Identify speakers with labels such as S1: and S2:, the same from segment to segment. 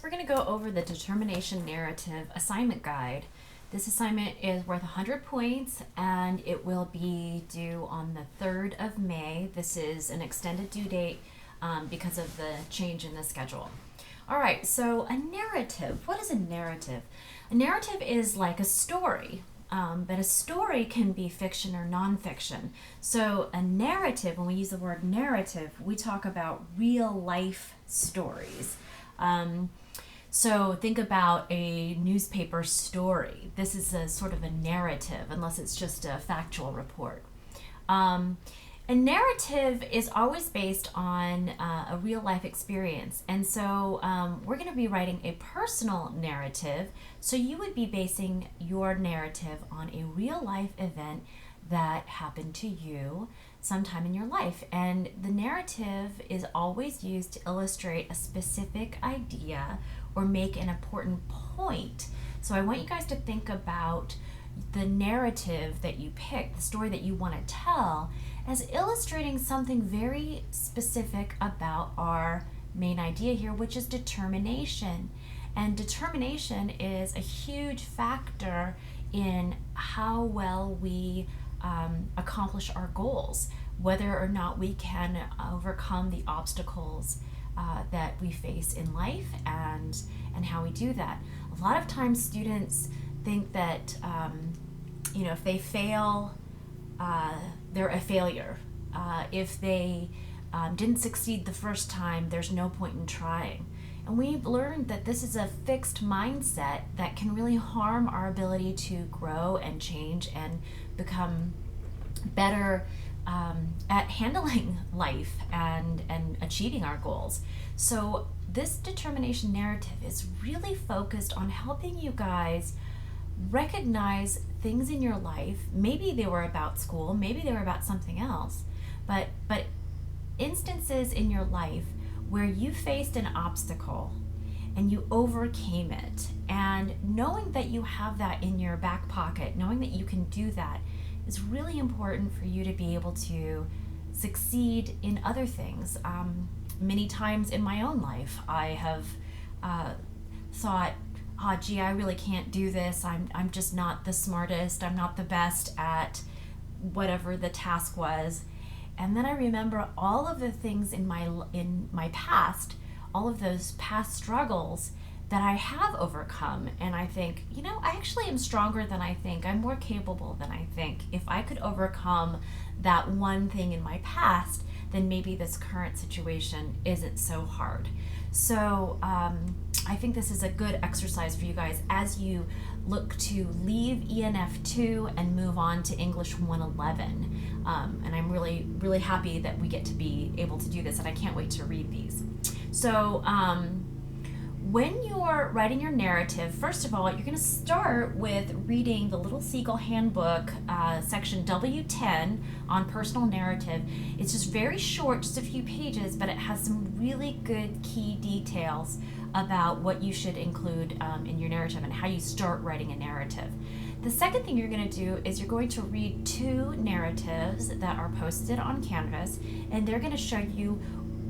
S1: We're going to go over the determination narrative assignment guide. This assignment is worth 100 points and it will be due on the 3rd of May. This is an extended due date because of the change in the schedule. All right, so a narrative. What is a narrative? A narrative is like a story, but a story can be fiction or nonfiction. So a narrative, when we use the word narrative, we talk about real life stories. So think about a newspaper story. This is a sort of a narrative, unless it's just a factual report. A narrative is always based on a real life experience. And so we're going to be writing a personal narrative. So you would be basing your narrative on a real life event that happened to you sometime in your life. And the narrative is always used to illustrate a specific idea or make an important point. So I want you guys to think about the narrative that you pick, the story that you want to tell, as illustrating something very specific about our main idea here, which is determination. And determination is a huge factor in how well we accomplish our goals, whether or not we can overcome the obstacles that we face in life, and how we do that. A lot of times students think that if they fail, they're a failure. If they didn't succeed the first time, there's no point in trying. And we've learned that this is a fixed mindset that can really harm our ability to grow and change and become better at handling life and achieving our goals. So this determination narrative is really focused on helping you guys recognize things in your life. Maybe they were about school, maybe they were about something else, but instances in your life where you faced an obstacle and you overcame it, and knowing that you have that in your back pocket, knowing that you can do that, is really important for you to be able to succeed in other things. Many times in my own life, I have thought, oh gee, I really can't do this. I'm just not the smartest. I'm not the best at whatever the task was. And then I remember all of the things in my past, all of those past struggles that I have overcome, and I think, I actually am stronger than I think. I'm more capable than I think. If I could overcome that one thing in my past, then maybe this current situation isn't so hard. So I think this is a good exercise for you guys as you look to leave ENF 2 and move on to English 111. And I'm really, really happy that we get to be able to do this, and I can't wait to read these. So when you're writing your narrative, first of all, you're going to start with reading the Little Seagull Handbook, section W10 on personal narrative. It's just very short, just a few pages, but it has some really good key details about what you should include in your narrative and how you start writing a narrative. The second thing you're going to do is you're going to read 2 narratives that are posted on Canvas, and they're going to show you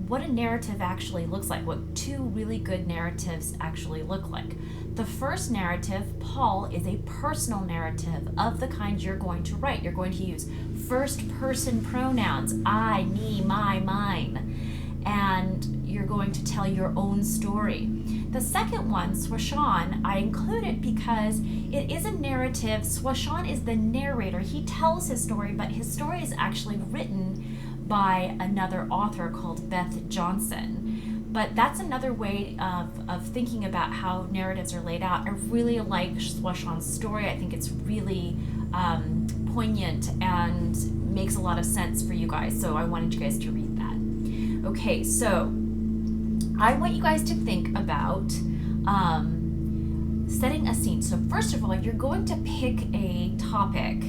S1: what a narrative actually looks like, what 2 really good narratives actually look like. The first narrative, Paul, is a personal narrative of the kind you're going to write. You're going to use first person pronouns, I, me, my, mine, and you're going to tell your own story. The second one, Swashan, I included because it is a narrative. Swashan is the narrator. He tells his story, but his story is actually written by another author called Beth Johnson. But that's another way of thinking about how narratives are laid out. I really like Swashan's story. I think it's really poignant and makes a lot of sense for you guys. So I wanted you guys to read that. Okay, so I want you guys to think about setting a scene. So first of all, you're going to pick a topic,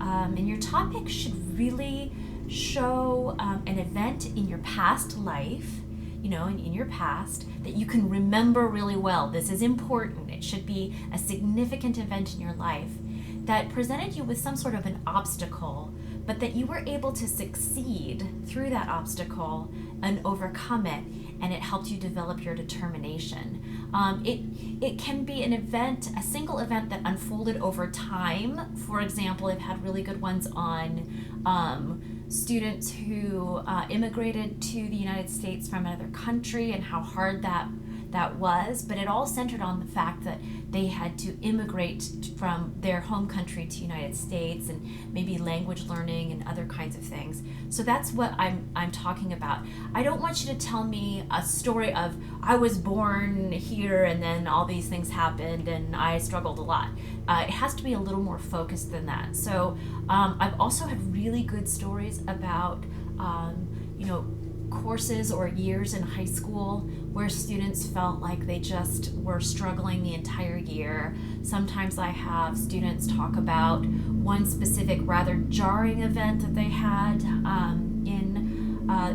S1: and your topic should really show an event in your past life, in your past, that you can remember really well. This is important. It should be a significant event in your life that presented you with some sort of an obstacle, but that you were able to succeed through that obstacle and overcome it, and it helped you develop your determination. It can be an event, a single event that unfolded over time. For example, I've had really good ones on students who immigrated to the United States from another country and how hard that was, but it all centered on the fact that they had to immigrate from their home country to United States, and maybe language learning and other kinds of things. So that's what I'm talking about. I don't want you to tell me a story of I was born here and then all these things happened and I struggled a lot. It has to be a little more focused than that. So I've also had really good stories about courses or years in high school where students felt like they just were struggling the entire year. Sometimes I have students talk about one specific rather jarring event that they had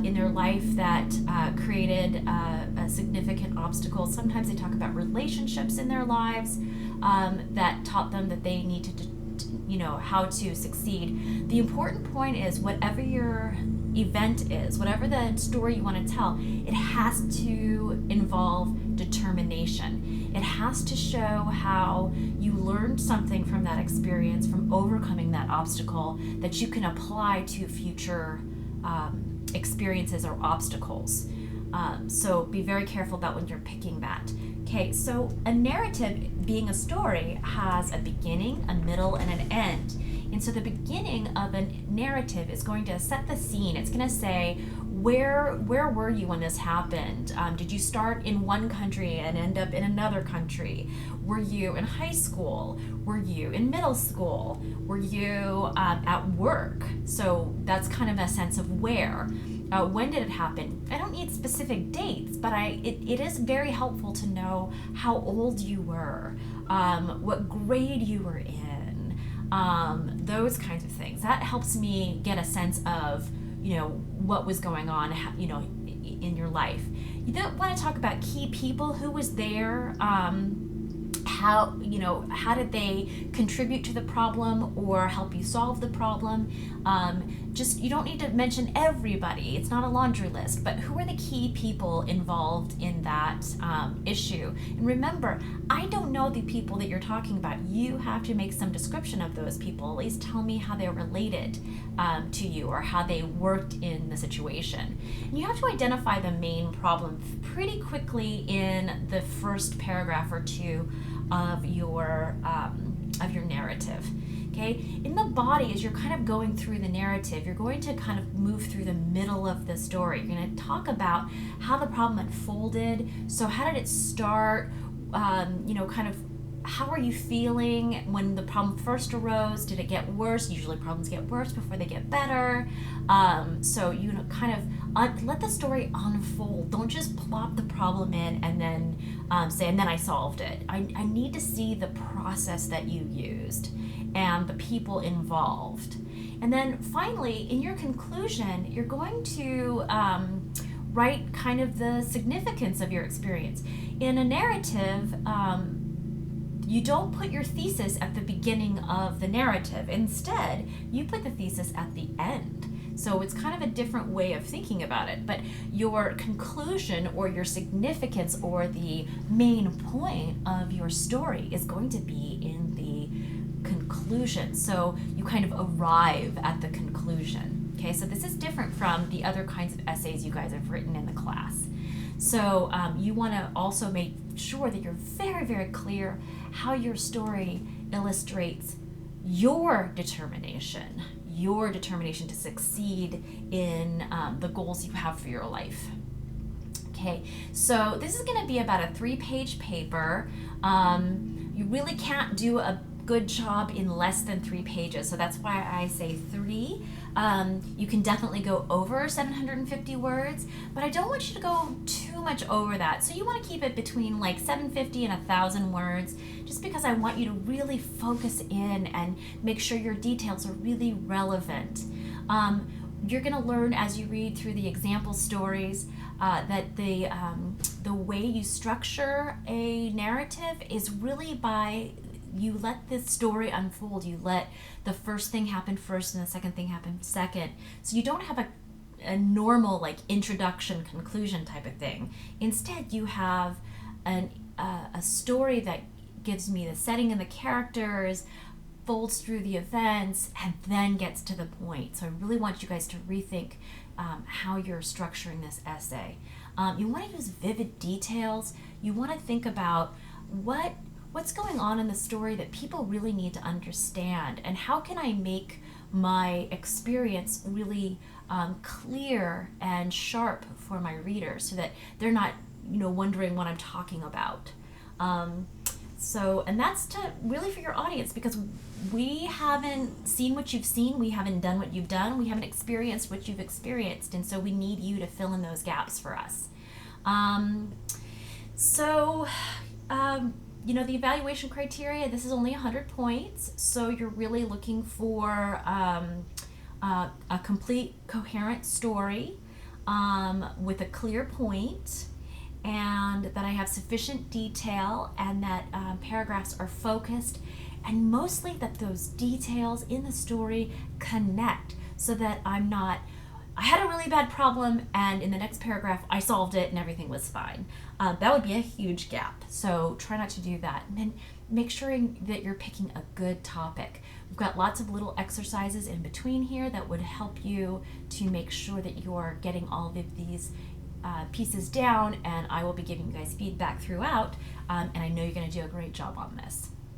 S1: in their life that created a significant obstacle. Sometimes they talk about relationships in their lives that taught them that they need to how to succeed. The important point is, whatever your event is, whatever the story you want to tell, it has to involve determination. It has to show how you learned something from that experience, from overcoming that obstacle, that you can apply to future experiences or obstacles. So be very careful about when you're picking that. Okay, so a narrative, being a story, has a beginning, a middle, and an end. And so the beginning of a narrative is going to set the scene. It's going to say, where were you when this happened? Did you start in one country and end up in another country? Were you in high school? Were you in middle school? Were you at work? So that's kind of a sense of where. When did it happen? I don't need specific dates, but it is very helpful to know how old you were, what grade you were in, those kinds of things. That helps me get a sense of, what was going on, in your life. You don't want to talk about key people, who was there, how did they contribute to the problem or help you solve the problem. You don't need to mention everybody. It's not a laundry list, but who are the key people involved in that issue? And remember, I don't know the people that you're talking about. You have to make some description of those people. At least tell me how they're related to you, or how they worked in the situation. And you have to identify the main problem pretty quickly in the first paragraph or two of your narrative. Okay, in the body, as you're kind of going through the narrative, you're going to kind of move through the middle of the story. You're going to talk about how the problem unfolded. So how did it start? Kind of how are you feeling when the problem first arose? Did it get worse? Usually problems get worse before they get better. So kind of let the story unfold. Don't just plop the problem in and then say, and then I solved it. I need to see the process that you used and the people involved. And then finally, in your conclusion, you're going to write kind of the significance of your experience. In a narrative, you don't put your thesis at the beginning of the narrative. Instead, you put the thesis at the end. So it's kind of a different way of thinking about it. But your conclusion or your significance or the main point of your story is going to be in the conclusion. So you kind of arrive at the conclusion. Okay, so this is different from the other kinds of essays you guys have written in the class. So you want to also make sure that you're very, very clear how your story illustrates your determination to succeed in the goals you have for your life. Okay, so this is going to be about a 3-page paper. You really can't do a good job in less than 3 pages, so that's why I say 3. You can definitely go over 750 words, but I don't want you to go too much over that. So you want to keep it between like 750 and 1,000 words, just because I want you to really focus in and make sure your details are really relevant. You're going to learn as you read through the example stories that the way you structure a narrative is really by you let this story unfold. You let the first thing happen first and the second thing happen second. So you don't have a normal like introduction conclusion type of thing. Instead, you have a story that gives me the setting and the characters, folds through the events, and then gets to the point. So I really want you guys to rethink how you're structuring this essay. You want to use vivid details. You want to think about what's going on in the story that people really need to understand, and how can I make my experience really clear and sharp for my readers so that they're not wondering what I'm talking about. And that's really for your audience, because we haven't seen what you've seen, we haven't done what you've done, we haven't experienced what you've experienced, and so we need you to fill in those gaps for us. The evaluation criteria, this is only 100 points, so you're really looking for a complete, coherent story with a clear point, and that I have sufficient detail, and that paragraphs are focused, and mostly that those details in the story connect, so that I had a really bad problem and in the next paragraph I solved it and everything was fine. That would be a huge gap, so try not to do that. And then make sure that you're picking a good topic. We've got lots of little exercises in between here that would help you to make sure that you're getting all of these pieces down, and I will be giving you guys feedback throughout, and I know you're going to do a great job on this.